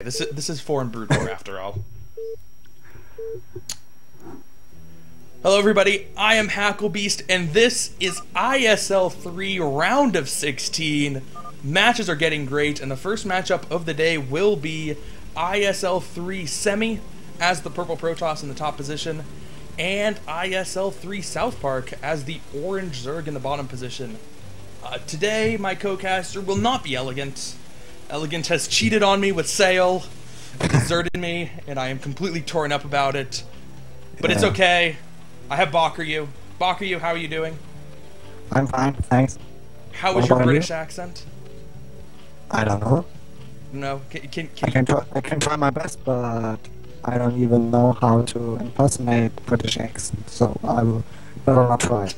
This is foreign brood war after all. Hello everybody, I am Hacklebeast, and this is ISL 3 round of 16. Matches are getting great, and the first matchup of the day will be ISL 3 Semih as the purple Protoss in the top position, and ISL 3 SouthPark as the orange Zerg in the bottom position. Today, my co-caster will not be Elegant. Elegant has cheated on me with Sail, deserted me, and I am completely torn up about it. But it's okay. I have Bakuryu. Bakuryu, how are you doing? I'm fine, thanks. How is your British accent? I don't know. No, I can try my best, but I don't even know how to impersonate British accent, so I will better not try.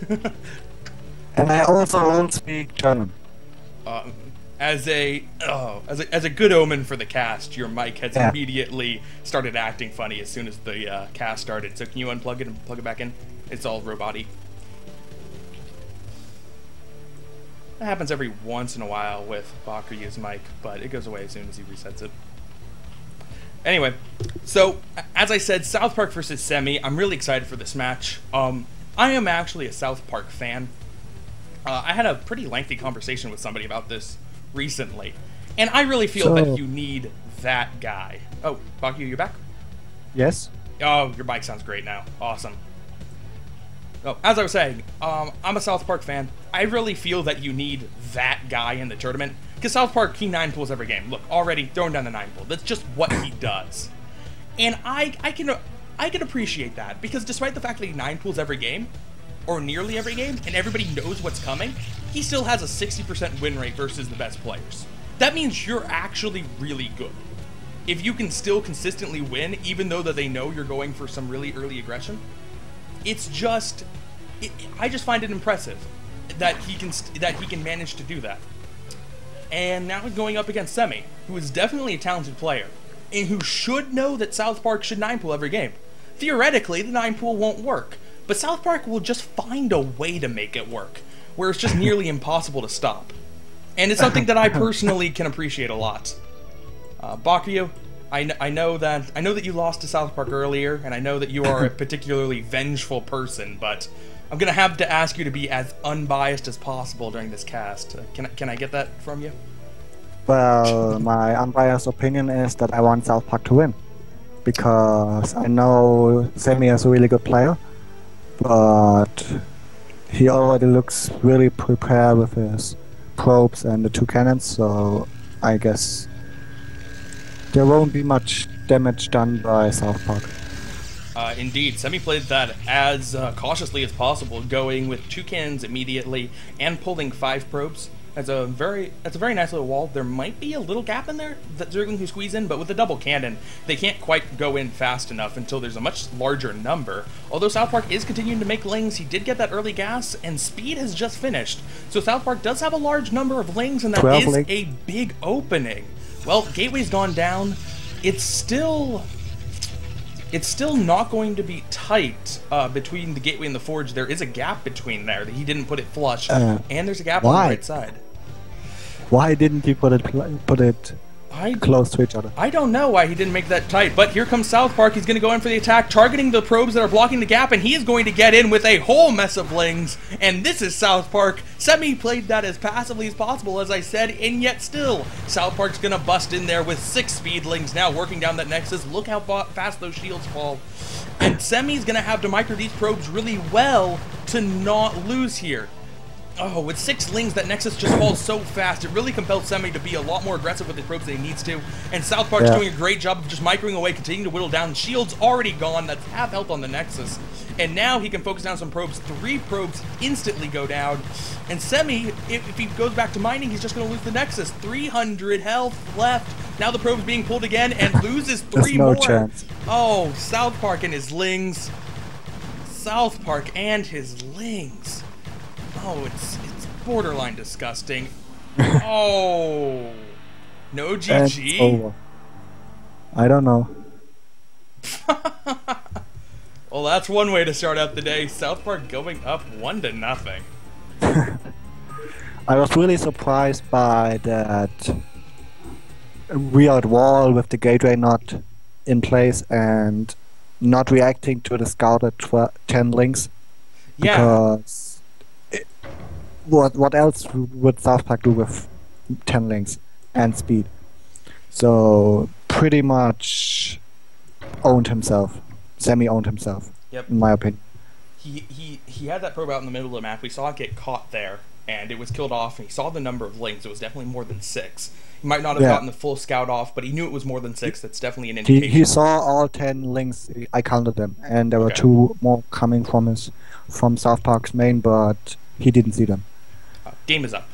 And I also don't speak German. As a good omen for the cast, your mic has immediately started acting funny as soon as the cast started. So can you unplug it and plug it back in? It's all robot-y. That happens every once in a while with Bakuryu's mic, but it goes away as soon as he resets it. Anyway, so as I said, SouthPark versus Semih. I'm really excited for this match. I am actually a SouthPark fan. I had a pretty lengthy conversation with somebody about this recently, and I really feel that you need that guy. Oh, Bakuryu, you're back? Yes. Oh, your mic sounds great now. Awesome. Oh, as I was saying, I'm a SouthPark fan. I really feel that you need that guy in the tournament, because SouthPark, he 9-pools every game. Look, already throwing down the 9-pool. That's just what he does. And I can appreciate that, because despite the fact that he 9-pools every game, or nearly every game, and everybody knows what's coming, he still has a 60% win rate versus the best players. That means you're actually really good. If you can still consistently win, even though that they know you're going for some really early aggression, it's just, I just find it impressive that he can manage to do that. And now he's going up against Semih, who is definitely a talented player, and who should know that SouthPark should 9-pool every game. Theoretically, the 9-pool won't work, but SouthPark will just find a way to make it work, where it's just nearly impossible to stop. And it's something that I personally can appreciate a lot. Bakuryu, I know that you lost to SouthPark earlier, and I know that you are a particularly vengeful person, but I'm gonna have to ask you to be as unbiased as possible during this cast. Can I get that from you? Well, my unbiased opinion is that I want SouthPark to win, because I know Semih is a really good player, but he already looks really prepared with his probes and the 2 cannons, so I guess there won't be much damage done by SouthPark. Indeed, Semih played that as cautiously as possible, going with 2 cannons immediately and pulling 5 probes. That's a very nice little wall. There might be a little gap in there that Zergling can squeeze in, but with the double cannon, they can't quite go in fast enough until there's a much larger number. Although SouthPark is continuing to make lings, he did get that early gas, and speed has just finished. So SouthPark does have a large number of lings, and that is a big opening. Well, Gateway's gone down. It's still not going to be tight between the Gateway and the Forge. There is a gap between there that he didn't put it flush, and there's a gap on the right side. Why didn't you put it close to each other? I don't know why he didn't make that tight, but here comes SouthPark. He's going to go in for the attack, targeting the probes that are blocking the gap, and he is going to get in with a whole mess of lings, and this is SouthPark. Semih played that as passively as possible, as I said, and yet still, SouthPark's going to bust in there with 6 speedlings now working down that Nexus. Look how fast those shields fall. And Semih's going to have to micro these probes really well to not lose here. Oh, with 6 lings, that Nexus just falls so fast. It really compelled Semih to be a lot more aggressive with his probes than he needs to. And SouthPark's doing a great job of just microing away, continuing to whittle down. Shield's already gone. That's half health on the Nexus. And now he can focus down some probes. 3 probes instantly go down. And Semih, if he goes back to mining, he's just going to lose the Nexus. 300 health left. Now the probe's being pulled again and loses 3 more. There's no chance. Oh, SouthPark and his lings. SouthPark and his lings. Oh, it's borderline disgusting. Oh, no GG. It's over. I don't know. Well, that's one way to start out the day. SouthPark going up 1-0. I was really surprised by that weird wall with the gateway not in place and not reacting to the scouted 10 links. Yeah. Because what else would SouthPark do with 10 links and speed? So pretty much owned himself. Semih owned himself. Yep. In my opinion. He had that probe out in the middle of the map. We saw it get caught there, and it was killed off. And he saw the number of links. It was definitely more than 6. He might not have gotten the full scout off, but he knew it was more than 6. That's definitely an indication. He saw all 10 links. I counted them, and there were 2 more coming from SouthPark's main, but he didn't see them. Game is up,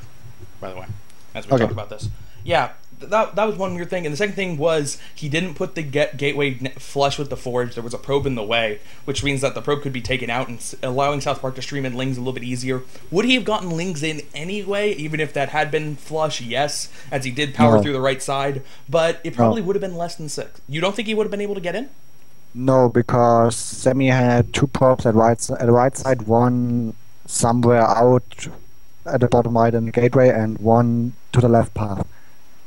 by the way, as we talk about this. Yeah, that was one weird thing. And the second thing was he didn't put the gateway flush with the forge. There was a probe in the way, which means that the probe could be taken out and allowing SouthPark to stream in lings a little bit easier. Would he have gotten lings in anyway, even if that had been flush? Yes, as he did power through the right side, but it probably would have been less than 6. You don't think he would have been able to get in? No, because Semih had 2 probes at the right side, one somewhere out at the bottom right in the gateway, and one to the left path.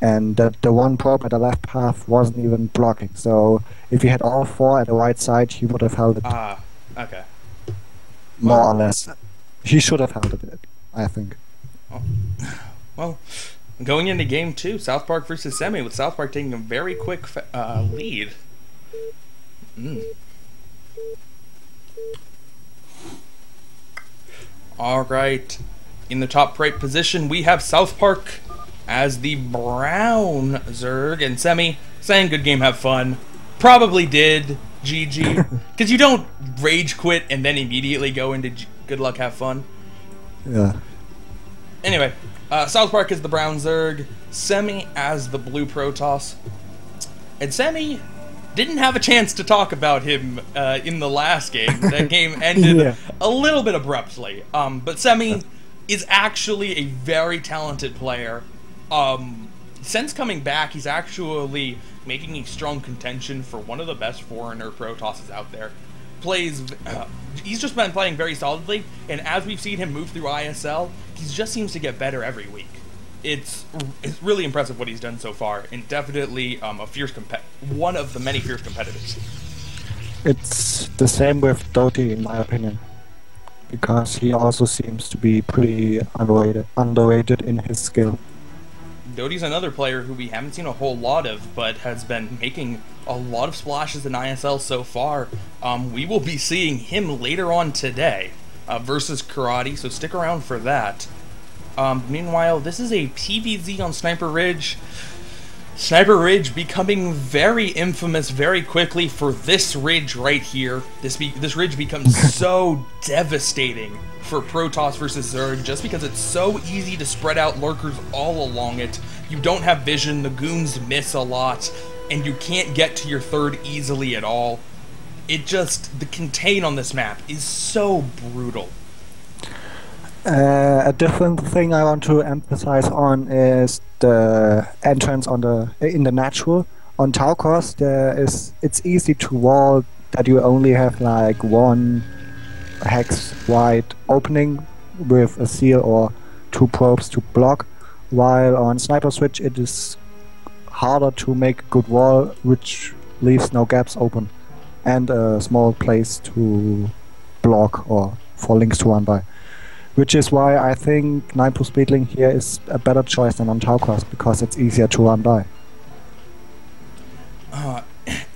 And the one probe at the left path wasn't even blocking. So if he had all 4 at the right side, he would have held it. Okay. More or less. He should have held it, I think. Well, going into game 2, SouthPark versus Semih, with SouthPark taking a very quick lead. Alright. In the top right position, we have SouthPark as the brown Zerg, and Semih saying good game, have fun. Probably did. GG. Because you don't rage quit and then immediately go into good luck, have fun. Yeah. Anyway, SouthPark is the brown Zerg, Semih as the blue Protoss. And Semih didn't have a chance to talk about him in the last game. That game ended a little bit abruptly. But Semih is actually a very talented player. Since coming back, he's actually making a strong contention for one of the best foreigner Protosses out there. He's just been playing very solidly, and as we've seen him move through ISL, he just seems to get better every week. It's really impressive what he's done so far, and definitely one of the many fierce competitors. It's the same with Doty, in my opinion, because he also seems to be pretty underrated in his skill. Doty's another player who we haven't seen a whole lot of, but has been making a lot of splashes in ISL so far. We will be seeing him later on today versus Karate, so stick around for that. Meanwhile, this is a PvZ on Sniper Ridge. Sniper Ridge becoming very infamous very quickly for this ridge right here. This ridge becomes so devastating for Protoss versus Zerg just because it's so easy to spread out lurkers all along it. You don't have vision, the goons miss a lot, and you can't get to your third easily at all. The contain on this map is so brutal. A different thing I want to emphasize on is the entrance in the natural. On Taukos, it's easy to wall that you only have like 1 hex wide opening with a seal or 2 probes to block, while on Sniper Switch it is harder to make a good wall which leaves no gaps open and a small place to block or for links to run by. Which is why I think 9 plus Speedling here is a better choice than on Taukos, because it's easier to run by.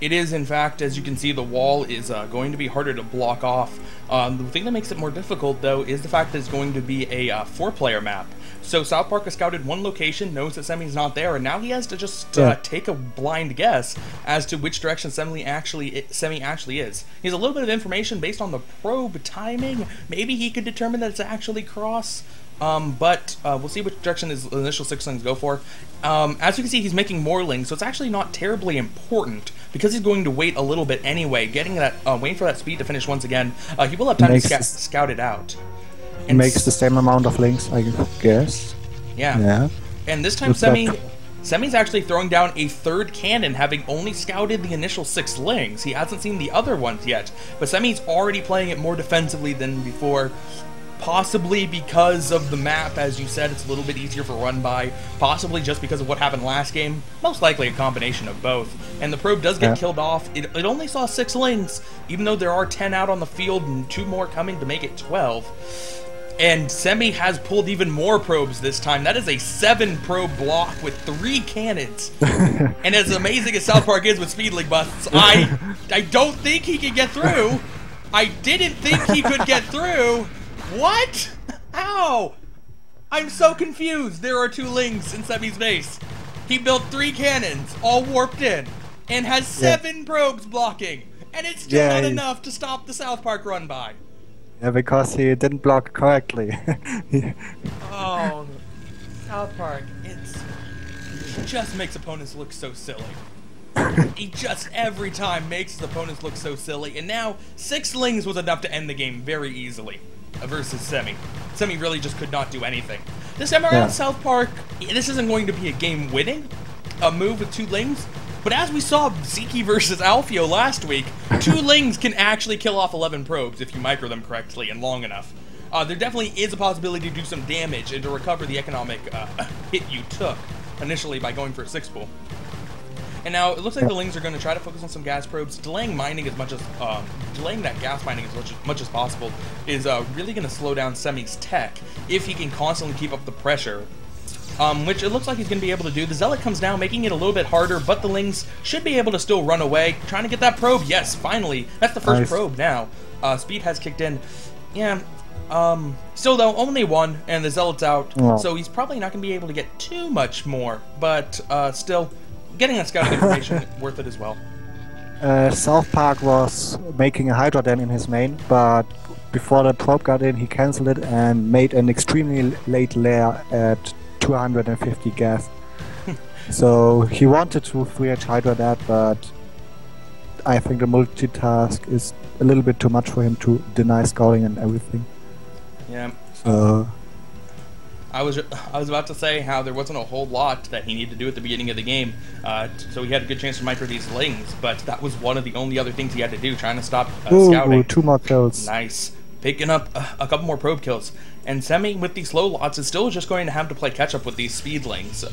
It is, in fact, as you can see, the wall is going to be harder to block off. The thing that makes it more difficult, though, is the fact that it's going to be a 4-player map. So SouthPark has scouted one location, knows that Semih's not there, and now he has to just take a blind guess as to which direction Semih actually is. He has a little bit of information based on the probe timing. Maybe he could determine that it's actually cross. But we'll see which direction his initial 6 lings go for. As you can see, he's making more lings, so it's actually not terribly important because he's going to wait a little bit anyway, waiting for that speed to finish once again. He will have time to scout it out. He makes the same amount of links, I guess. Yeah. And this time, Semih's actually throwing down a 3rd cannon, having only scouted the initial 6 lings. He hasn't seen the other ones yet, but Semih's already playing it more defensively than before. Possibly because of the map, as you said, it's a little bit easier for run by. Possibly just because of what happened last game. Most likely a combination of both. And the probe does get killed off. It only saw 6 lings, even though there are 10 out on the field and 2 more coming to make it 12. And Semih has pulled even more probes this time. That is a 7 probe block with 3 cannons. And as amazing as SouthPark is with speedling busts, I don't think he can get through. I didn't think he could get through. What? How? I'm so confused. There are 2 lings in Semih's base. He built 3 cannons, all warped in, and has 7 probes blocking. And it's still not enough to stop the SouthPark run by. Yeah, because he didn't block correctly. Oh, SouthPark, he just makes opponents look so silly. He just every time makes his opponents look so silly. And now 6 lings was enough to end the game very easily. Versus Semih. Semih really just could not do anything. This time around, SouthPark, this isn't going to be a game-winning move with 2 lings, but as we saw Zeke versus Alfio last week, 2 lings can actually kill off 11 probes if you micro them correctly and long enough. There definitely is a possibility to do some damage and to recover the economic hit you took initially by going for a 6-pool. And now it looks like the lings are going to try to focus on some gas probes. Delaying mining as much as delaying that gas mining as much as possible is really going to slow down Semih's tech if he can constantly keep up the pressure, which it looks like he's going to be able to do. The Zealot comes down, making it a little bit harder, but the lings should be able to still run away. Trying to get that probe. Yes, finally. That's the first probe now. Speed has kicked in. Yeah. Still though, only 1, and the Zealot's out, so he's probably not going to be able to get too much more, but still. Getting that scouting information worth it as well. SouthPark was making a Hydra Den in his main, but before the probe got in, he cancelled it and made an extremely late lair at 250 gas. So he wanted to 3H Hydra that, but I think the multitask is a little bit too much for him to deny scouting and everything. Yeah. So I was about to say how there wasn't a whole lot that he needed to do at the beginning of the game, so he had a good chance to micro these lings, but that was one of the only other things he had to do, trying to stop scouting. 2 more kills. Nice. Picking up a couple more probe kills. And Semih, with these slow lots, is still just going to have to play catch-up with these speedlings.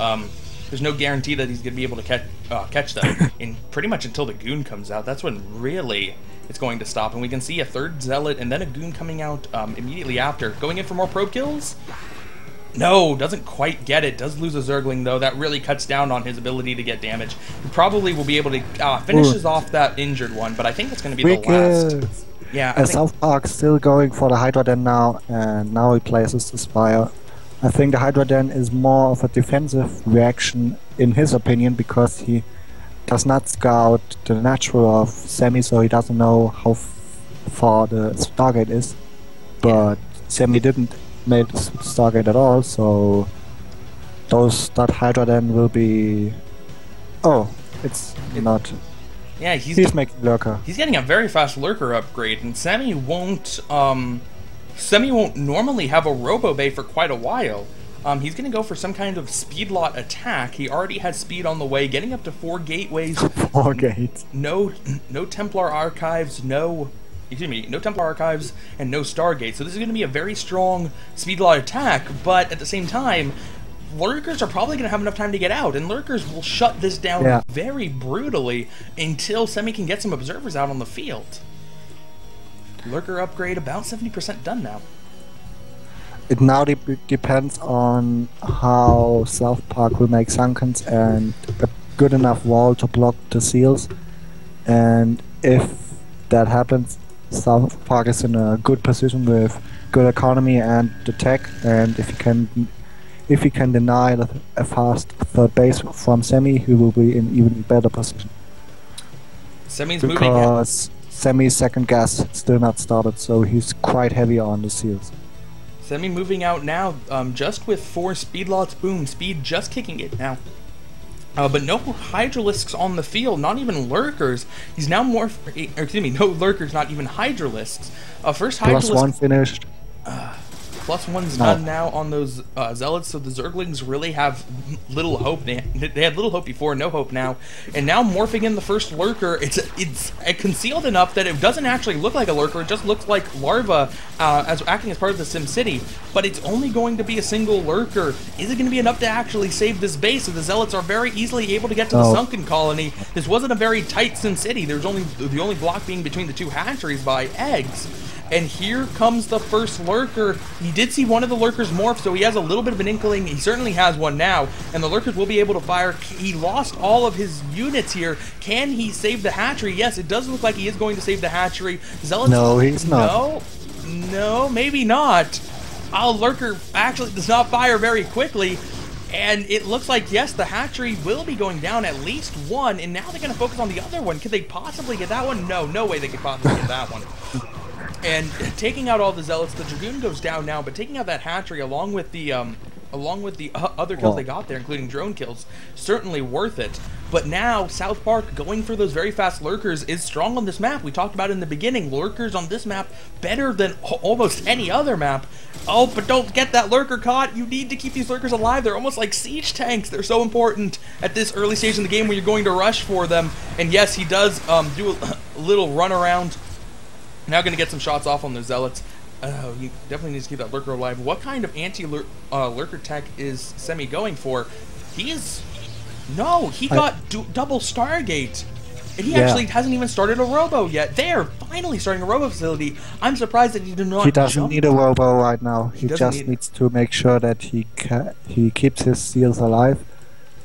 There's no guarantee that he's going to be able to catch them in pretty much until the Goon comes out. That's when really it's going to stop. And we can see a 3rd Zealot and then a Goon coming out immediately after. Going in for more probe kills? No, doesn't quite get it. Does lose a Zergling, though. That really cuts down on his ability to get damage. He probably will be able to finishes off that injured one, but I think that's going to be the last. Yeah, SouthPark still going for the Hydra Den now, and now he places the Spire. I think the Hydra Den is more of a defensive reaction, in his opinion, because he does not scout the natural of Semih, so he doesn't know how far the Stargate is. But Semih didn't made Stargate at all, so that Hydra Den will be... Oh, it's not. Yeah, he's making Lurker. He's getting a very fast Lurker upgrade, and Semih won't normally have a Robo Bay for quite a while. He's going to go for some kind of speed lot attack. He already has speed on the way, getting up to 4 gateways. 4 gates. No Templar Archives, no Templar Archives, and no Stargate. So this is going to be a very strong speed lot attack, but at the same time, Lurkers are probably going to have enough time to get out, and Lurkers will shut this down very brutally until Semih can get some observers out on the field. Lurker upgrade about 70% done now. It now depends on how SouthPark will make Sunkens and a good enough wall to block the seals, and if that happens, SouthPark is in a good position with good economy and the tech, and if he can deny a fast 3rd base from Semih, he will be in even better position. Semih's because Semih's 2nd gas still not started, so he's quite heavy on the seals. Semih moving out now, just with 4 speed lots. Boom, speed just kicking it now. But no Hydralisks on the field, not even Lurkers. He's now no Lurkers, not even Hydralisks. First Hydralisk... +1 finished. +1's done now on those Zealots, so the Zerglings really have little hope. They had little hope before, no hope now. And now morphing in the first Lurker, it's concealed enough that it doesn't actually look like a Lurker, it just looks like Larva as acting as part of the Sim City. But it's only going to be a single Lurker. Is it going to be enough to actually save this base? So the Zealots are very easily able to get to the Sunken Colony. This wasn't a very tight Sim City. There's only the only block being between the two hatcheries by eggs. And here comes the first Lurker. He did see one of the Lurkers morph, so he has a little bit of an inkling. He certainly has one now, and the Lurkers will be able to fire. He lost all of his units here. Can he save the hatchery? Yes, it does look like he is going to save the hatchery. Zealots, no, he's not. No, maybe not. Lurker actually does not fire very quickly. And it looks like, yes, the hatchery will be going down at least one, and now they're going to focus on the other one. Could they possibly get that one? No, no way they could possibly get that one. And taking out all the Zealots, the Dragoon goes down now, but taking out that hatchery along with the other kills they got there, including drone kills, certainly worth it. But now, SouthPark going for those very fast Lurkers is strong on this map. We talked about it in the beginning. Lurkers on this map better than almost any other map. Oh, but don't get that Lurker caught. You need to keep these Lurkers alive. They're almost like siege tanks. They're so important at this early stage in the game when you're going to rush for them. And yes, he does do a little run around. Now going to get some shots off on those Zealots. He definitely needs to keep that Lurker alive. What kind of anti-Lurker tech is Semih going for? He is... No, he got double Stargate. And he actually hasn't even started a Robo yet. They are finally starting a Robo facility. I'm surprised that he did not He doesn't need a Robo right now. He just needs to make sure that he keeps his seals alive.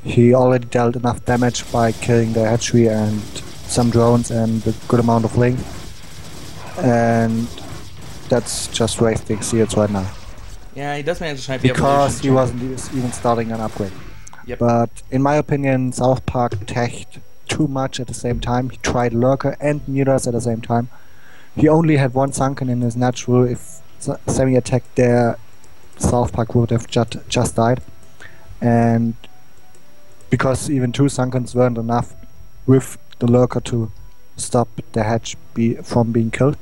He already dealt enough damage by killing the hatchery and some drones and a good amount of link. And that's just wasting seals right now. Yeah, he does manage to try to be because he wasn't even starting an upgrade. Yep. But in my opinion, SouthPark teched too much at the same time. He tried Lurker and Mutas at the same time. He only had one Sunken in his natural. If Semih attacked there, SouthPark would have just died. And because even two Sunkens weren't enough with the Lurker to stop the hatch from being killed.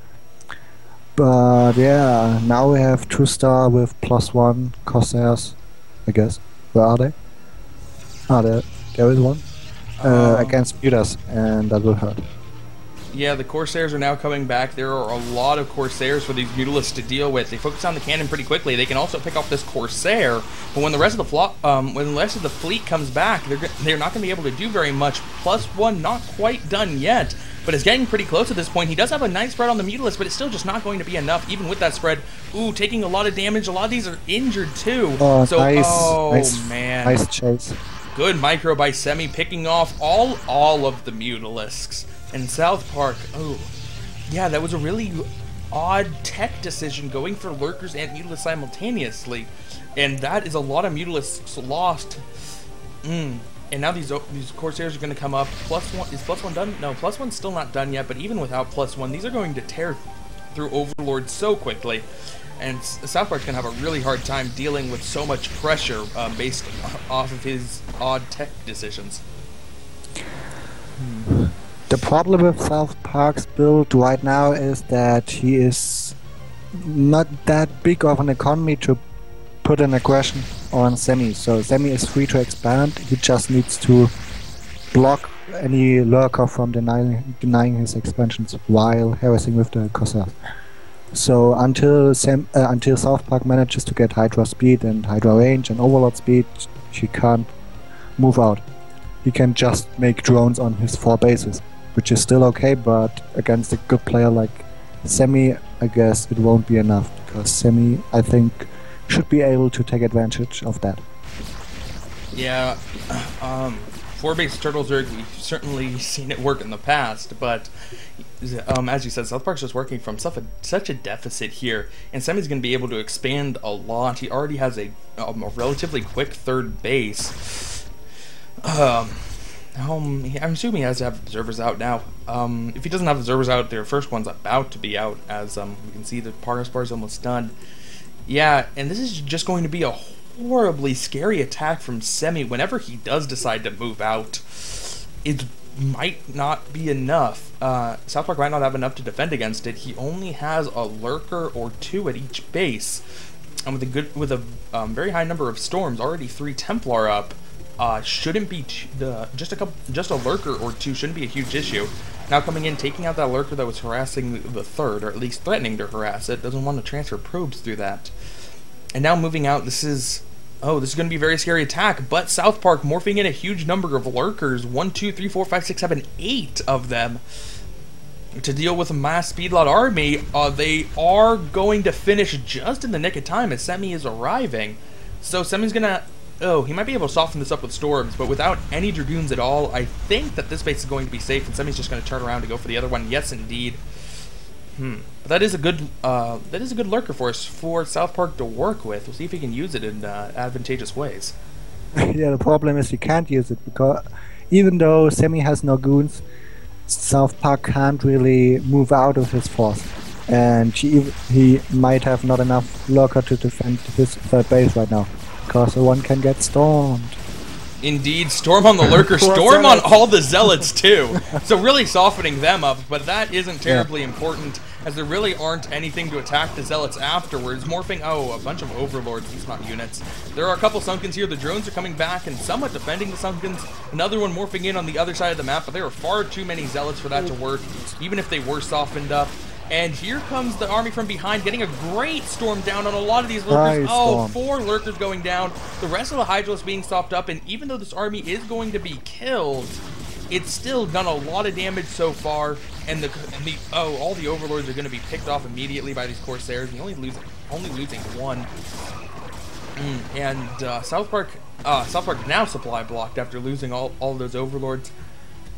But yeah, now we have 2-star with +1 Corsairs, I guess. Where are they? Ah, there is one. Against Mutas, and that will hurt. Yeah, the Corsairs are now coming back. There are a lot of Corsairs for these Mutalisks to deal with. They focus on the cannon pretty quickly. They can also pick off this Corsair, but when the rest of the fleet comes back, they're not going to be able to do very much. +1 not quite done yet, but it's getting pretty close at this point. He does have a nice spread on the Mutalisk, but it's still just not going to be enough, even with that spread. Ooh, taking a lot of damage. A lot of these are injured too. Oh, so, man. Nice chase. Good micro by Semih, picking off all of the Mutalisks. And SouthPark, oh, yeah, that was a really odd tech decision, going for Lurkers and Mutalisks simultaneously. And that is a lot of Mutalisks lost. And now these Corsairs are going to come up. +1, is +1 done? No, +1's still not done yet, but even without +1, these are going to tear through Overlord so quickly. And SouthPark's going to have a really hard time dealing with so much pressure based off of his odd tech decisions. The problem with SouthPark's build right now is that he is not that big of an economy to put an aggression on Semih. So Semih is free to expand. He just needs to block any Lurker from denying his expansions while harassing with the Corsairs. So until SouthPark manages to get Hydra speed and Hydra range and Overlord speed, he can't move out. He can just make drones on his 4 bases, which is still okay, but against a good player like Semih, I guess it won't be enough, because Semih, I think, should be able to take advantage of that. Yeah, 4-base Turtle Zerg, we've certainly seen it work in the past, but as you said, SouthPark's just working from such a deficit here, and Semih's going to be able to expand a lot. He already has a relatively quick 3rd base. I'm assuming he has to have observers out now. If he doesn't have observers out, their first one's about to be out, as we can see the progress bar is almost done. Yeah, and this is just going to be a horribly scary attack from Semih. Whenever he does decide to move out, it might not be enough. SouthPark might not have enough to defend against it. He only has a Lurker or 2 at each base. and with a very high number of storms, already 3 Templar up, shouldn't be just a lurker or 2 shouldn't be a huge issue. Now coming in, taking out that lurker that was harassing the 3rd, or at least threatening to harass it, doesn't want to transfer probes through that. And now moving out, this is going to be a very scary attack, but SouthPark morphing in a huge number of lurkers, 1, 2, 3, 4, 5, 6, 7, 8 of them, to deal with a mass speedlot army. They are going to finish just in the nick of time as Semih is arriving. So Semih's going to... Oh, he might be able to soften this up with storms, but without any dragoons at all, I think that this base is going to be safe, and Semih's just going to turn around to go for the other one. Yes, indeed. But that is a good lurker for us, for SouthPark to work with. We'll see if he can use it in advantageous ways. Yeah, the problem is he can't use it, because even though Semih has no goons, SouthPark can't really move out of his force. And he might have not enough lurker to defend his third base right now, because the one can get stormed. Indeed, storm on the lurker, storm on all the zealots too. So really softening them up, but that isn't terribly important, as there really aren't anything to attack the zealots afterwards. Morphing, a bunch of overlords, it's not units. There are a couple Sunkens here, the drones are coming back and somewhat defending the Sunkens. Another one morphing in on the other side of the map, but there are far too many zealots for that to work, even if they were softened up. And here comes the army from behind, getting a great storm down on a lot of these lurkers. Nice 4 lurkers going down. The rest of the Hydralis being stopped up, and even though this army is going to be killed, it's still done a lot of damage so far. And all the overlords are going to be picked off immediately by these Corsairs. And only losing 1. And SouthPark now supply blocked after losing all those overlords.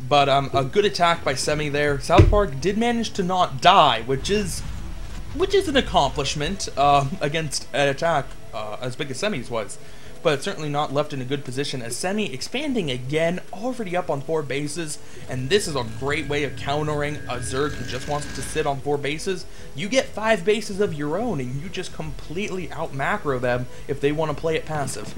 But a good attack by Semih there. SouthPark did manage to not die, which is an accomplishment against an attack as big as Semih's was. But certainly not left in a good position, as Semih expanding again, already up on 4 bases. And this is a great way of countering a Zerg who just wants to sit on 4 bases. You get 5 bases of your own, and you just completely out-macro them if they want to play it passive.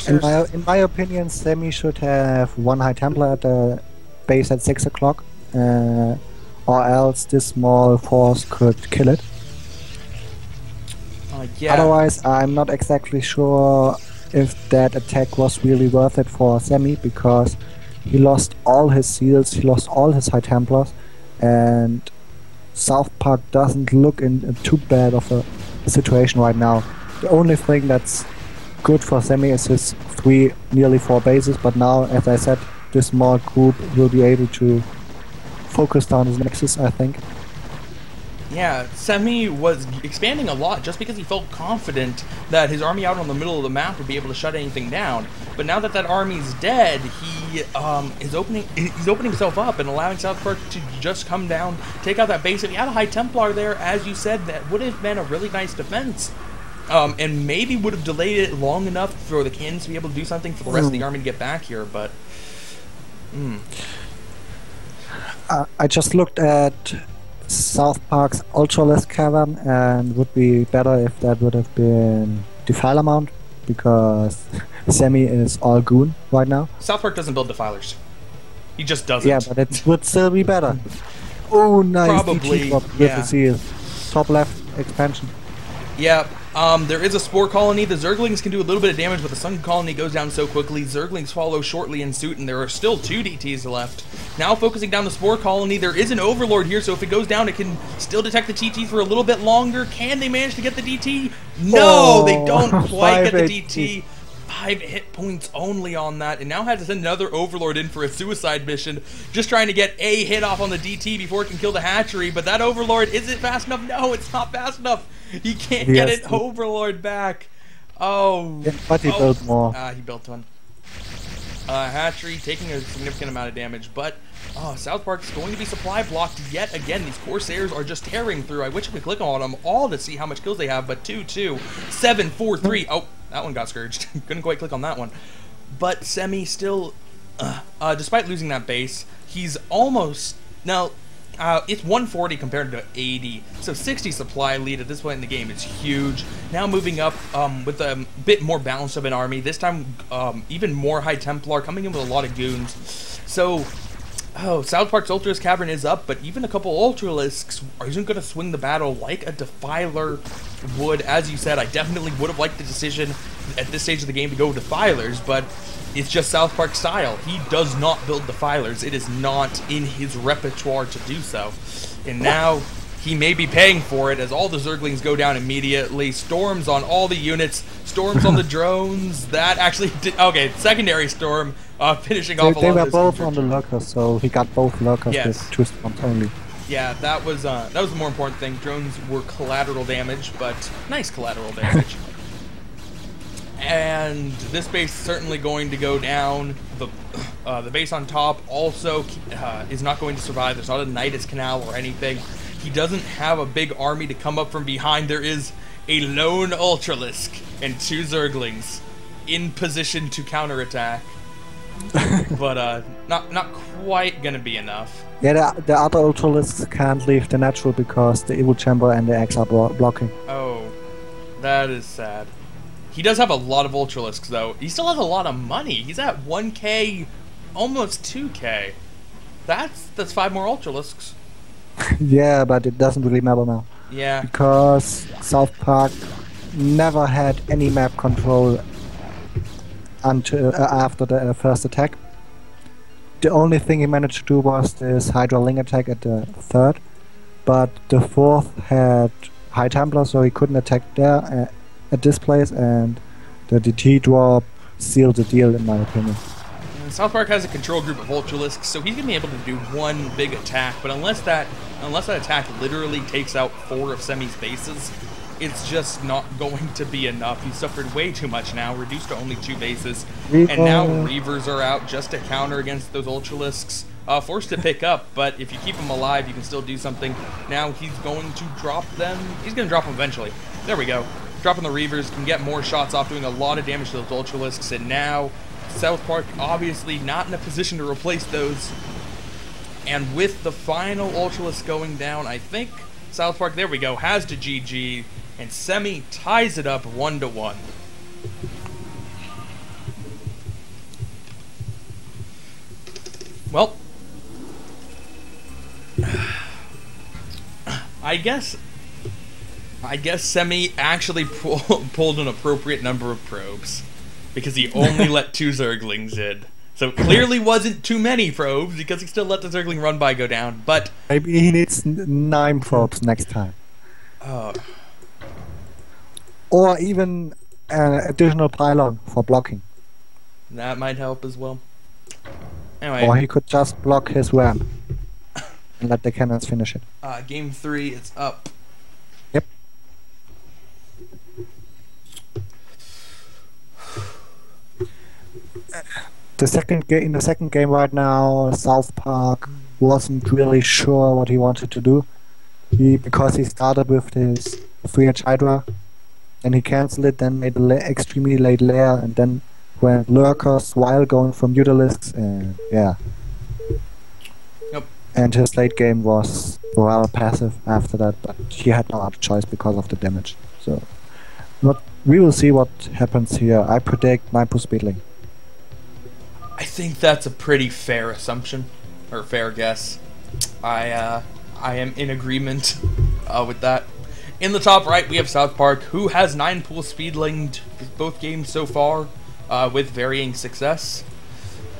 In my opinion, Semih should have 1 High Templar at the base at 6 o'clock, or else this small force could kill it. Yeah. Otherwise, I'm not exactly sure if that attack was really worth it for Semih, because he lost all his seals, he lost all his High Templars, and SouthPark doesn't look in too bad of a situation right now. The only thing that's good for Semih is his nearly 4 bases, but now, as I said, this small group will be able to focus down his nexus, I think. Yeah, Semih was expanding a lot just because he felt confident that his army out on the middle of the map would be able to shut anything down. But now that that army's dead, he is opening himself up and allowing SouthPark to just come down, take out that base. If he had a High Templar there, as you said, that would have been a really nice defense. And maybe would have delayed it long enough for the cannons to be able to do something for the rest of the army to get back here, but... I just looked at SouthPark's Ultraless Cavern, and would be better if that would have been Defiler Mount, because Semih is all goon right now. SouthPark doesn't build Defilers. He just doesn't. Yeah, but it would still be better. Oh, nice. Probably, yeah. Top left expansion. Yeah, there is a Spore Colony. The Zerglings can do a little bit of damage, but the Sun Colony goes down so quickly. Zerglings follow shortly in suit, and there are still 2 DTs left. Now focusing down the Spore Colony, there is an Overlord here, so if it goes down, it can still detect the TT for a little bit longer. Can they manage to get the DT? No, they don't quite get the DT. 5 hit points only on that, and now has to send another Overlord in for a suicide mission, just trying to get a hit off on the DT before it can kill the hatchery. But that Overlord, is it fast enough? No, it's not fast enough. He can't get it Overlord back. Oh. Yeah, but he built more. He built one. Hatchery taking a significant amount of damage, but SouthPark's going to be supply blocked yet again. These Corsairs are just tearing through. I wish I could click on them all to see how much kills they have, but 2-2, 7-4-3. Oh, that one got scourged. Couldn't quite click on that one. But Semih still, despite losing that base, he's almost, now, it's 140 compared to 80, so 60 supply lead at this point in the game is huge. Now moving up with a bit more balanced of an army, this time even more High Templar, coming in with a lot of goons. So Oh, South Park's Ultra's Cavern is up, but even a couple Ultralisks isn't going to swing the battle like a Defiler would. As you said, I definitely would have liked the decision at this stage of the game to go Defilers, but it's just South Park style. He does not build Defilers. It is not in his repertoire to do so. And now he may be paying for it as all the Zerglings go down immediately. Storms on all the units. Storms on the drones. That actually did... Okay, secondary storm finishing off a lot of They were this both on the lurkers, so he got both lurkers with 2 storms only. Yeah, that was the more important thing. Drones were collateral damage, but nice collateral damage. And this base is certainly going to go down. The base on top also is not going to survive. There's not a Nidus Canal or anything. He doesn't have a big army to come up from behind. There is a lone Ultralisk and 2 Zerglings in position to counterattack. But not quite gonna be enough. Yeah, the other Ultralisks can't leave the natural because the Evil Chamber and the X are blocking. Oh, that is sad. He does have a lot of Ultralisks though. He still has a lot of money. He's at 1k, almost 2k. That's 5 more Ultralisks. Yeah, but it doesn't really matter now. Yeah. Because South Park never had any map control until after the first attack. The only thing he managed to do was this Hydra Ling attack at the 3rd, but the 4th had High Templar, so he couldn't attack there at this place, and the DT drop sealed the deal, in my opinion. South Park has a control group of Ultralisks, so he's gonna be able to do one big attack. But unless that attack literally takes out 4 of Semih's bases, it's just not going to be enough. He's suffered way too much now, reduced to only 2 bases, and now Reavers are out just to counter against those Ultralisks. Forced to pick up, but if you keep them alive, you can still do something. Now he's going to drop them. He's going to drop them eventually. There we go. Dropping the Reavers can get more shots off, doing a lot of damage to those Ultralisks, and now South Park obviously not in a position to replace those. And with the final Ultralisk going down, I think South Park, there we go, has to GG, and Semih ties it up 1-1. Well, I guess Semih actually pulled an appropriate number of probes, because he only let 2 Zerglings in. So it clearly wasn't too many probes, because he still let the Zergling run by go down, but... Maybe he needs 9 probes next time. Or even an additional pylon for blocking. That might help as well. Anyway. Or he could just block his ramp and let the cannons finish it. Game 3 is up. Yep. In the second game right now, South Park wasn't really sure what he wanted to do. Because he started with his 3-inch Hydra, and he cancelled it, then made an extremely late layer, and then went lurkers while going from Utilisks, and yeah. Yep. And his late game was rather passive after that, but he had no other choice because of the damage. So, we will see what happens here. I predict 9 speedling. I think that's a pretty fair assumption, or fair guess. I am in agreement with that. In the top right, we have South Park, who has 9 speedlinged both games so far, with varying success.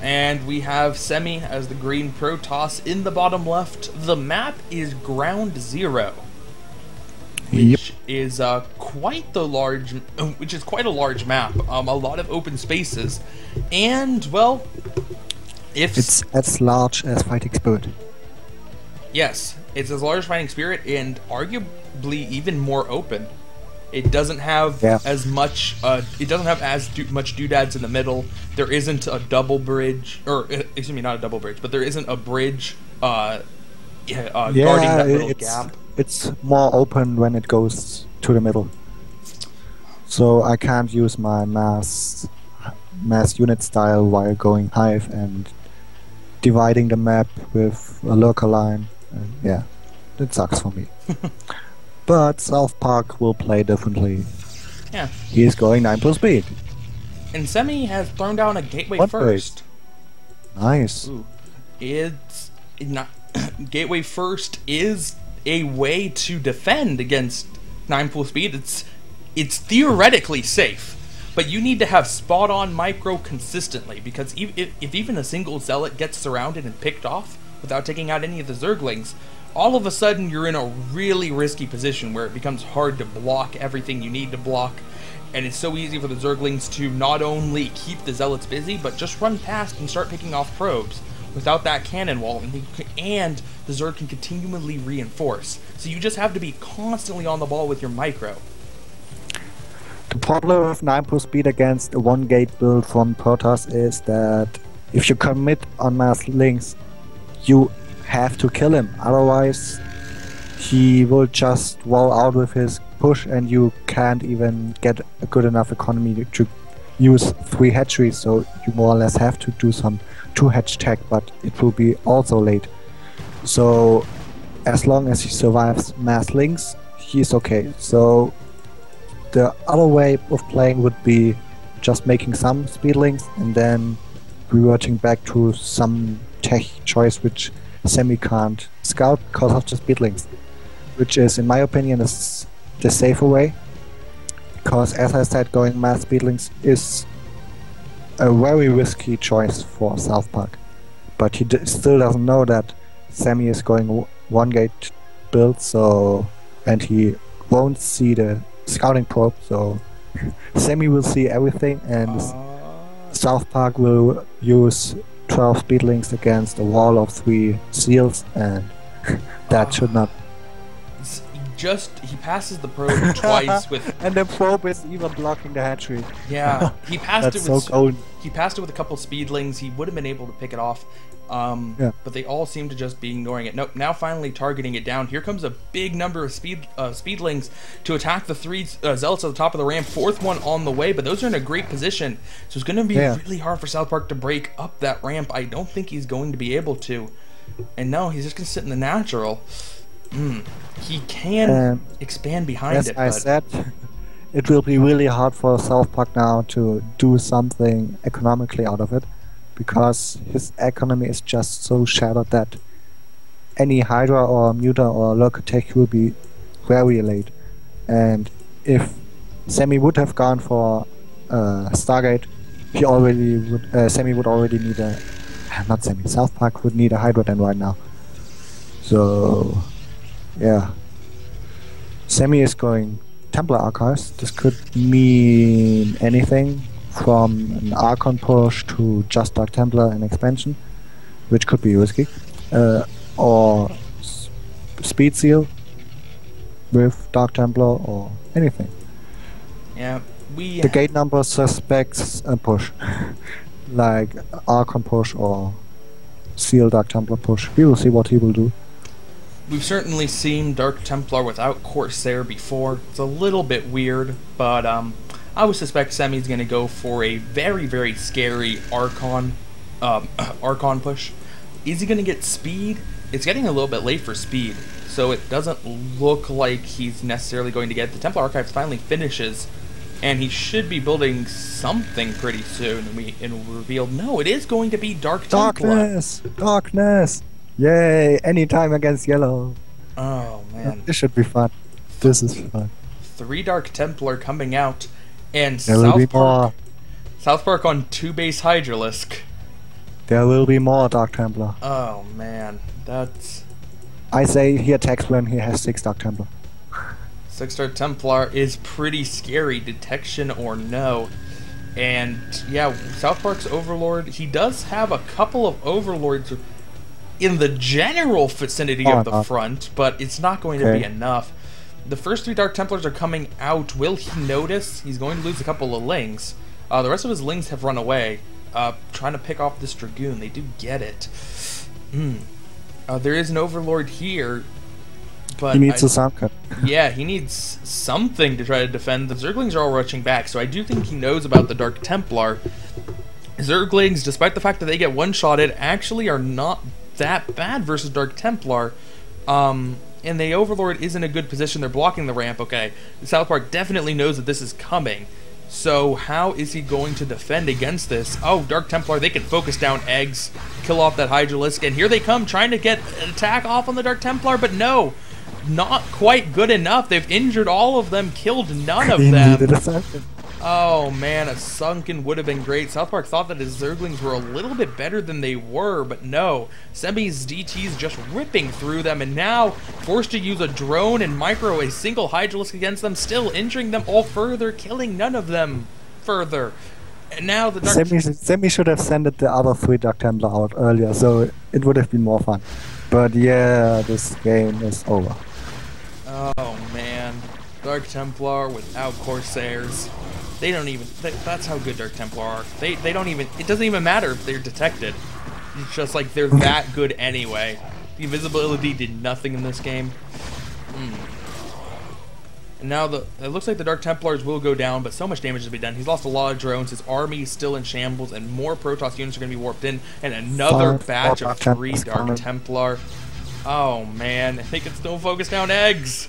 And we have Semih as the green Protoss in the bottom left. The map is Ground Zero, which is quite a large map. A lot of open spaces, and well, it's as large as Fighting Spirit. Yes, it's as large as Fighting Spirit, and arguably even more open. It doesn't have as much. It doesn't have as much doodads in the middle. There isn't a double bridge, or excuse me, not a double bridge, but there isn't a bridge guarding that little gap. It's more open when it goes to the middle. So I can't use my mass unit style while going hive and dividing the map with a lurker line. Yeah, it sucks for me. But South Park will play differently. Yeah. He is going 9 speed. And Semih has thrown down a gateway first. Nice. Ooh. it's not Gateway First is a way to defend against 9 full speed. It's theoretically safe, but you need to have spot on micro consistently, because if even a single zealot gets surrounded and picked off without taking out any of the Zerglings, all of a sudden you're in a really risky position where it becomes hard to block everything you need to block. And it's so easy for the Zerglings to not only keep the Zealots busy, but just run past and start picking off probes without that cannon wall, and the Zerg can continually reinforce. So you just have to be constantly on the ball with your micro. The problem with 9 full speed against a 1 gate build from Protoss is that if you commit on mass links, you have to kill him. Otherwise, he will just wall out with his push, and you can't even get a good enough economy to use 3 hatcheries, so you more or less have to do some 2 hatch tech, but it will be also late. So as long as he survives mass links, he's okay. So the other way of playing would be just making some speed links and then reverting back to some tech choice which Semih can't scout because of the speed links, which is, in my opinion, is the safer way, because as I said, going mass speed links is a very risky choice for SouthPark, but he still doesn't know that Semih is going 1 gate build, so, and he won't see the scouting probe, so Semih will see everything, and SouthPark will use 12 speed links against a wall of 3 seals, and that should not. He passes the probe twice with, and the probe is even blocking the hatchery. Yeah, he passed it with. So he passed it with a couple speedlings. He would have been able to pick it off, but they all seem to just be ignoring it. Nope. Now finally targeting it down. Here comes a big number of speedlings to attack the 3 zealots at the top of the ramp. 4th one on the way, but those are in a great position. So it's going to be really hard for SouthPark to break up that ramp. I don't think he's going to be able to. And no, he's just going to sit in the natural. He can expand behind it. As I said, it will be really hard for SouthPark now to do something economically out of it, because his economy is just so shattered that any Hydra or Muta or local tech will be very late. And if Semih would have gone for Stargate, he already would. Semih would already need a. Not Semih. SouthPark would need a Hydra then right now. So. Yeah. Semih is going Templar Archives. This could mean anything from an Archon push to just Dark Templar and expansion, which could be risky, or Speed Seal with Dark Templar or anything. Yeah, the gate number suspects a push, like Archon push or Seal Dark Templar push. We will see what he will do. We've certainly seen Dark Templar without Corsair before. It's a little bit weird, but I would suspect Semih's going to go for a very, very scary Archon push. Is he going to get speed? It's getting a little bit late for speed, so it doesn't look like he's necessarily going to get it. The Templar Archives finally finishes, and he should be building something pretty soon, and we revealed, no, it is going to be Dark Templar. Darkness! Yay! Anytime against yellow. Oh man, this should be fun. This is fun. 3 Dark Templar coming out, and there will be more. SouthPark on 2 base Hydralisk. There will be more Dark Templar. Oh man, that's. I say he attacks when he has 6 Dark Templar. 6 Dark Templar is pretty scary, detection or no. And yeah, SouthPark's Overlord. He does have a couple of Overlords in the general vicinity of the front, but it's not going to be enough. The first 3 Dark Templars are coming out. Will he notice? He's going to lose a couple of Lings. The rest of his Lings have run away, trying to pick off this Dragoon. They do get it. There is an Overlord here, but he needs a Samka. Yeah, he needs something to try to defend. The Zerglings are all rushing back, so I do think he knows about the Dark Templar. Zerglings, despite the fact that they get one-shotted, actually are not that bad versus Dark Templar, and the Overlord is in a good position. They're blocking the ramp. Okay, SouthPark definitely knows that this is coming, so how is he going to defend against this? Oh, Dark Templar, they can focus down eggs, kill off that Hydralisk, and here they come trying to get an attack off on the Dark Templar, but no, not quite good enough. They've injured all of them, killed none of them. Oh man, a Sunken would have been great. SouthPark thought that his Zerglings were a little bit better than they were, but no. Semih's DT's just ripping through them, and now forced to use a drone and micro a single Hydralisk against them, still injuring them all further, killing none of them further. And now the Dark... Semih should have sent the other 3 Dark Templar out earlier, so it would have been more fun. But yeah, this game is over. Oh man, Dark Templar without Corsairs. They don't even, that's how good Dark Templar are. They don't even, it doesn't even matter if they're detected. It's just like they're that good anyway. The invisibility did nothing in this game. And now it looks like the Dark Templars will go down, but so much damage has been done. He's lost a lot of drones, his army is still in shambles, and more Protoss units are going to be warped in, and another batch of 3 Dark Templar. Oh man, they can still focus down eggs.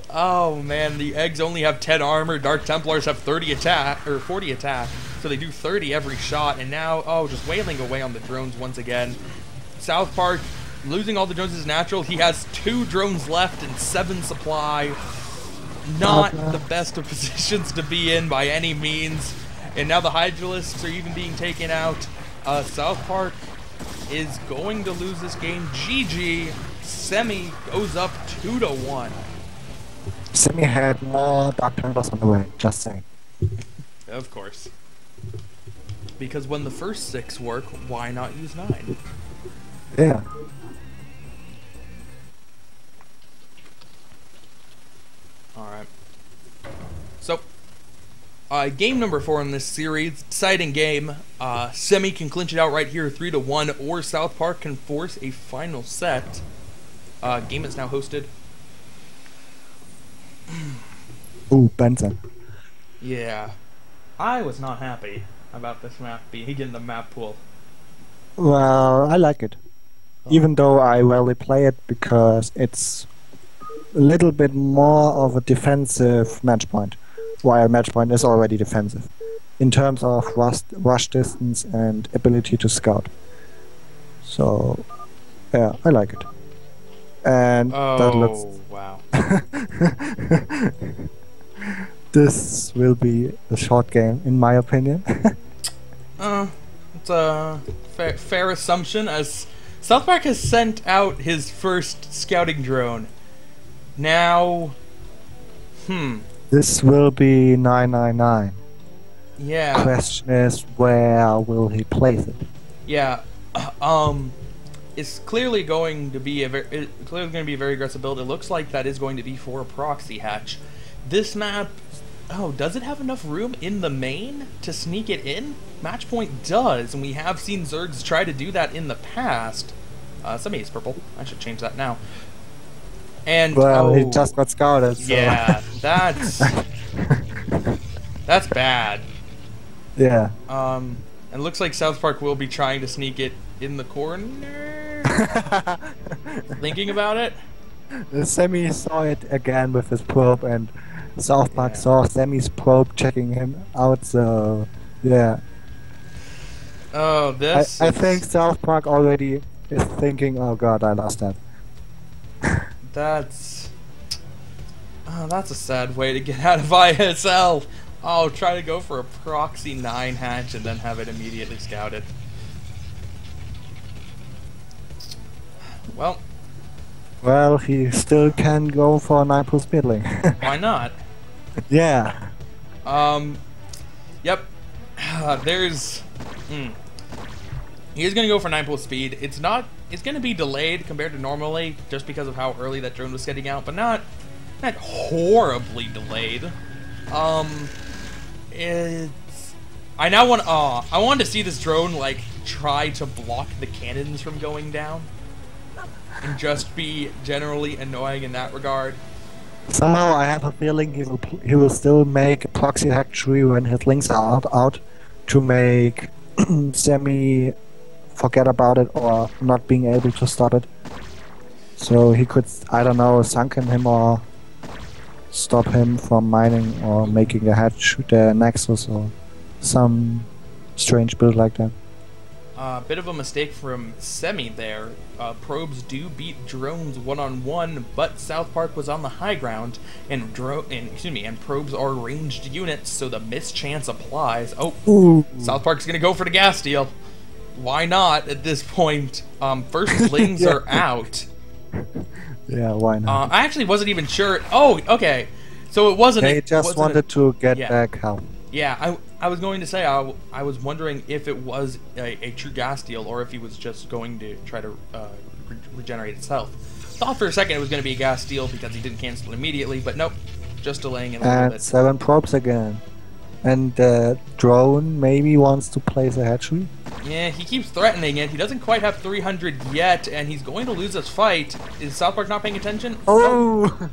Oh man, the eggs only have 10 armor, Dark Templars have 30 attack, or 40 attack, so they do 30 every shot, and now, oh, just wailing away on the drones once again. SouthPark, losing all the drones is natural. He has 2 drones left and 7 supply. Not the best of positions to be in by any means. And now the Hydralisks are even being taken out. SouthPark is going to lose this game. GG. Semih goes up 2-1. Semih had more Dark Templars on the way, just saying. Of course. Because when the first 6 work, why not use 9? Yeah. Alright. So, game number 4 in this series, deciding game. Semih can clinch it out right here, 3-1, or SouthPark can force a final set. Game is now hosted. Ooh, Benson. Yeah. I was not happy about this map being in the map pool. Well, I like it. Even though I rarely play it because it's a little bit more of a defensive match point, while match point is already defensive in terms of rush distance and ability to scout. So, yeah, I like it. And that looks... wow. This will be a short game, in my opinion. It's a fair assumption, as SouthPark has sent out his first scouting drone. Now, This will be 999. Yeah. Question is, where will he place it? Yeah. It's clearly going to be a very aggressive build. It looks like that is going to be for a proxy hatch. This map, does it have enough room in the main to sneak it in? Matchpoint does, and we have seen Zergs try to do that in the past. Semih is purple. I should change that now. And well, he just got scouted. So. Yeah, that's bad. Yeah. It looks like SouthPark will be trying to sneak it in the corner. Thinking about it. Semih saw it again with his probe, and SouthPark saw Semih's probe checking him out. So yeah. Oh, this. I think SouthPark already is thinking, "Oh God, I lost that." That's a sad way to get out of ISL. Oh, try to go for a proxy 9 hatch and then have it immediately scouted. Well, he still can go for 9 plus speedling. Why not? Yeah. Yep. He is gonna go for 9 plus speed. It's gonna be delayed compared to normally, just because of how early that drone was getting out, but not horribly delayed. I wanted to see this drone like try to block the cannons from going down, and just be generally annoying in that regard. Somehow I have a feeling he will still make a proxy hatchery when his links are out to make Semih forget about it or not being able to stop it. So he could, I don't know, sunken him or stop him from mining or making a hatch the Nexus or some strange build like that. Bit of a mistake from Semih there. Probes do beat drones one-on-one, but SouthPark was on the high ground, and probes are ranged units, so the mischance applies. Oh, Ooh. SouthPark's gonna go for the gas steal. Why not at this point? First lings Yeah. are out. Yeah, why not? I actually wasn't even sure. Oh, okay. So it wasn't. They just wanted to get yeah. back health. Yeah, I was going to say, I was wondering if it was a true gas deal or if he was just going to try to regenerate his health. Thought for a second it was going to be a gas deal because he didn't cancel it immediately, but nope, just delaying it a little And bit. 7 probes again. And the drone maybe wants to place a hatchery. Yeah, he keeps threatening it. He doesn't quite have 300 yet, and he's going to lose this fight. Is SouthPark not paying attention? Oh!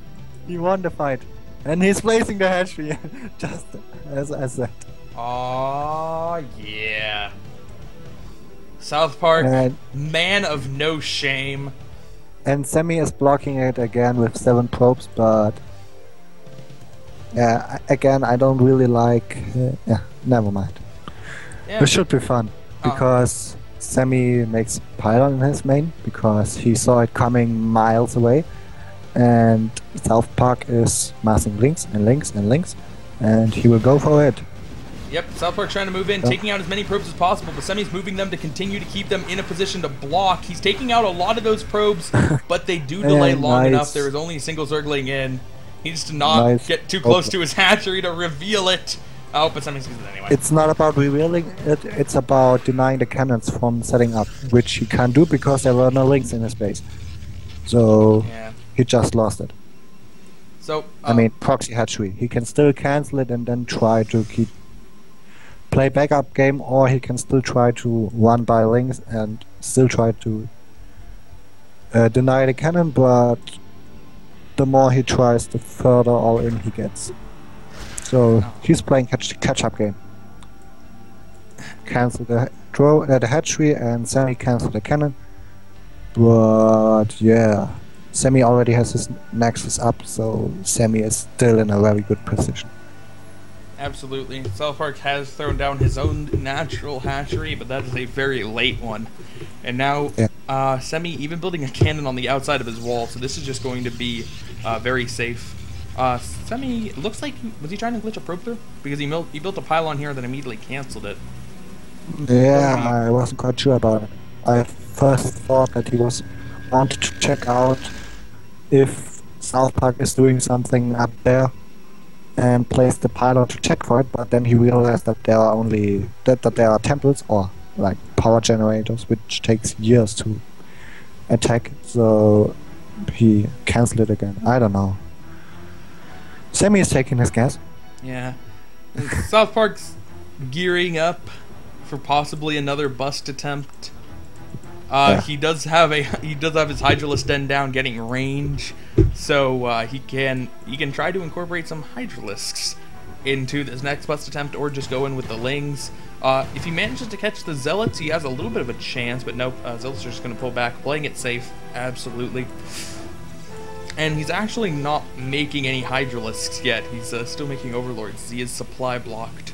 He won the fight. And he's placing the hatchery, just as I said. Aw, yeah. SouthPark, And, man of no shame. and Semih is blocking it again with 7 probes, but... Yeah, again, I don't really like... yeah, never mind. Yeah. It should be fun, because Semih makes pylon in his main, because he saw it coming miles away. And SouthPark is massing links and links and links, and he will go for it. Yep, SouthPark's trying to move in, taking out as many probes as possible, but Semih's moving them to continue to keep them in a position to block. He's taking out a lot of those probes, but they do delay long enough. There is only a single Zergling in. He needs to not get too close to his hatchery to reveal it. Oh, but Semih's using it anyway. It's not about revealing it, it's about denying the cannons from setting up, which he can't do because there were no links in his base. So... Yeah. He just lost it. So I mean, proxy hatchery. He can still cancel it and then try to play backup game, or he can still try to run by links and still try to deny the cannon. But the more he tries, the further all in he gets. So he's playing catch-up game. Cancel the hatchery, and Semih cancel the cannon. But yeah. Semih already has his nexus up, so Semih is still in a very good position. Absolutely. SouthPark has thrown down his own natural hatchery, but that is a very late one. And now Semih even building a cannon on the outside of his wall, so this is just going to be very safe. Semih, looks like, was he trying to glitch a probe through? Because he built a pylon here and then immediately cancelled it. Yeah, I wasn't quite sure about it. I first thought that he wanted to check out if SouthPark is doing something up there and placed the pylon to check for it, but then he realized that there are there are temples or like power generators which takes years to attack, so he cancelled it again. I don't know. Semih is taking his gas. Yeah. And SouthPark's gearing up for possibly another bust attempt. He does have his Hydralisk den down, getting range, so he can try to incorporate some Hydralisks into this next bust attempt, or just go in with the Lings. If he manages to catch the Zealots, he has a little bit of a chance, but nope, Zealots are just going to pull back, playing it safe, absolutely. And he's actually not making any Hydralisks yet. He's still making Overlords. He is supply blocked.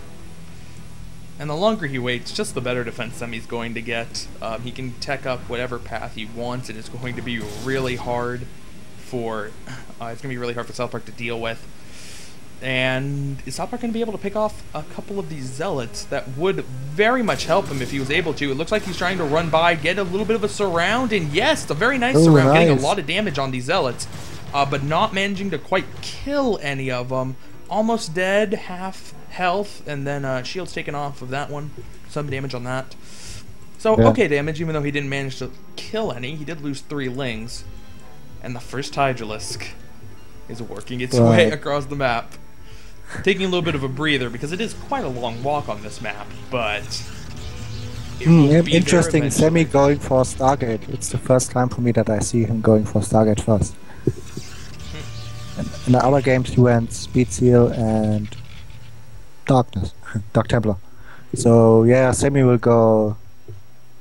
And the longer he waits, just the better defense Semih's going to get. He can tech up whatever path he wants, and it's going to be really hard for SouthPark to deal with. And is SouthPark going to be able to pick off a couple of these Zealots? That would very much help him if he was able to. It looks like he's trying to run by, get a little bit of a surround, and yes, it's a very nice surround, getting a lot of damage on these Zealots, but not managing to quite kill any of them. Almost dead, half health, and then shield's taken off of that one. Some damage on that. So, okay damage, even though he didn't manage to kill any. He did lose 3 Lings. And the first Hydralisk is working its way across the map. Taking a little bit of a breather, because it is quite a long walk on this map, but... Interesting, Semih going for Stargate. It's the first time for me that I see him going for Stargate first. In the other games he went Speed Seal and Darkness, Dark Templar. So yeah, Semih will go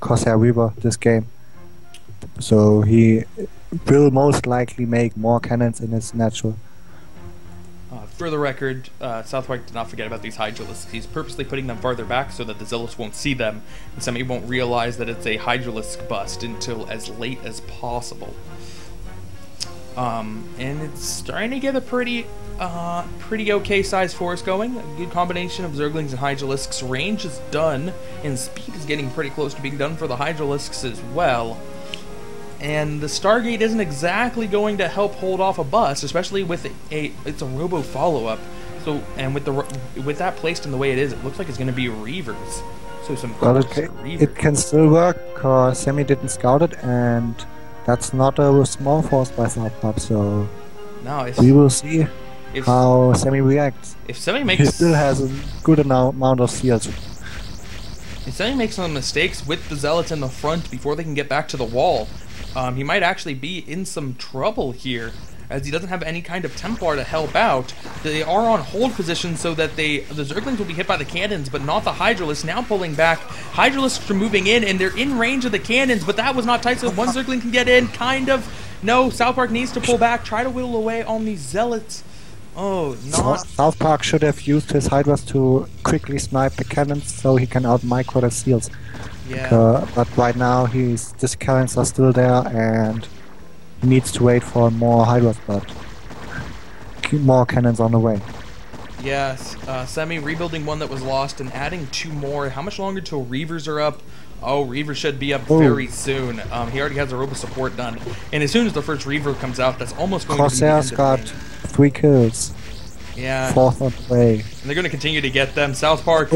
Corsair Reaver this game. So he will most likely make more cannons in his natural. For the record, SouthPark did not forget about these Hydralisks. He's purposely putting them farther back so that the Zealots won't see them, and Semih won't realize that it's a Hydralisk bust until as late as possible. And it's starting to get a pretty okay sized force going. A good combination of Zerglings and Hydralisks. Range is done, and speed is getting pretty close to being done for the Hydralisks as well. And the Stargate isn't exactly going to help hold off a bust, especially with it's a robo follow-up. So, and with that placed in the way it is, it looks like it's going to be Reavers. So some it can still work because Semih didn't scout it, and that's not a small force by SouthPark. So we will see how Semih reacts. If Semih makes, he still has a good amount of seals. If Semih makes some mistakes with the Zealots in the front before they can get back to the wall, he might actually be in some trouble here, as he doesn't have any kind of Templar to help out. They are on hold position so that the Zerglings will be hit by the cannons, but not the Hydralisks. Now pulling back. Hydralisks are moving in, and they're in range of the cannons, but that was not tight, so one Zergling can get in, kind of. No, SouthPark needs to pull back, try to whittle away on these Zealots. Oh, not... SouthPark should have used his Hydras to quickly snipe the cannons so he can out-micro the seals. Yeah. But right now, his cannons are still there, and he needs to wait for more Hydras, but more cannons on the way. Yes, Semih rebuilding one that was lost and adding 2 more. How much longer till Reavers are up? Oh, Reaver should be up very soon. He already has a robo support done. And as soon as the first Reaver comes out, that's almost going to be the end of the got game. 3 kills. Yeah. 4th on the way. And they're going to continue to get them. SouthPark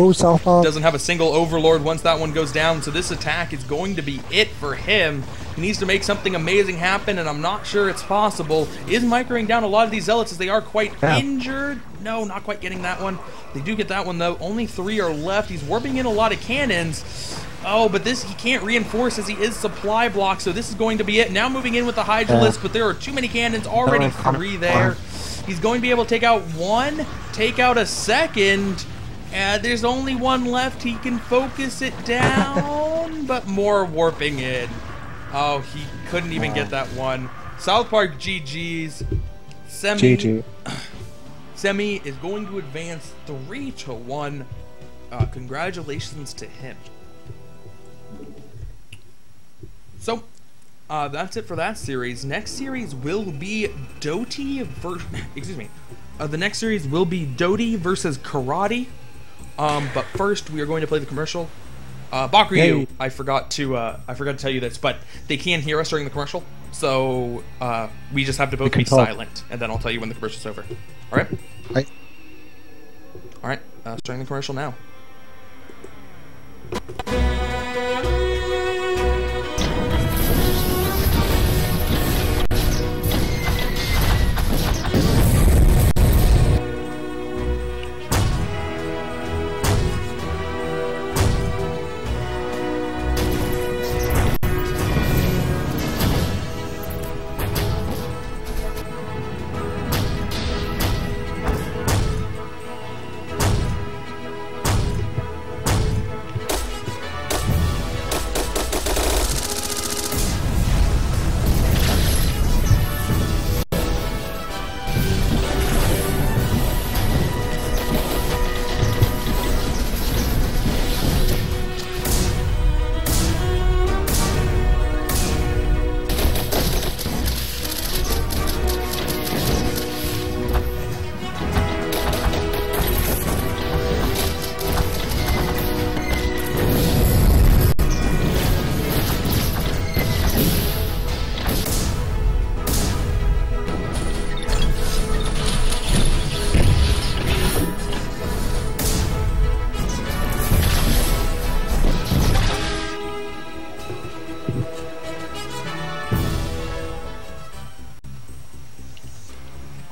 doesn't have a single Overlord once that one goes down, so this attack is going to be it for him. He needs to make something amazing happen, and I'm not sure it's possible. Is microing down a lot of these Zealots as they are quite injured. No, not quite getting that one. They do get that one, though. Only 3 are left. He's warping in a lot of cannons. Oh, but this he can't reinforce as he is supply blocked, so this is going to be it. Now moving in with the Hydralisk, but there are too many cannons, already 3 there. He's going to be able to take out 1, take out a 2nd, and there's only 1 left. He can focus it down, but more warping in. Oh, he couldn't even get that one. SouthPark GG's. GG. Semih is going to advance 3-1. Congratulations to him. So, that's it for that series. Next series will be Doty versus... excuse me. The next series will be Doty versus Karate. But first, we are going to play the commercial. Bakuryu, I forgot to tell you this, but they can hear us during the commercial, so we just have to both be silent, and then I'll tell you when the commercial's over. All right? Right. All right. Starting the commercial now.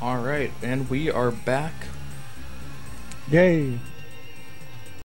Alright, and we are back. Yay!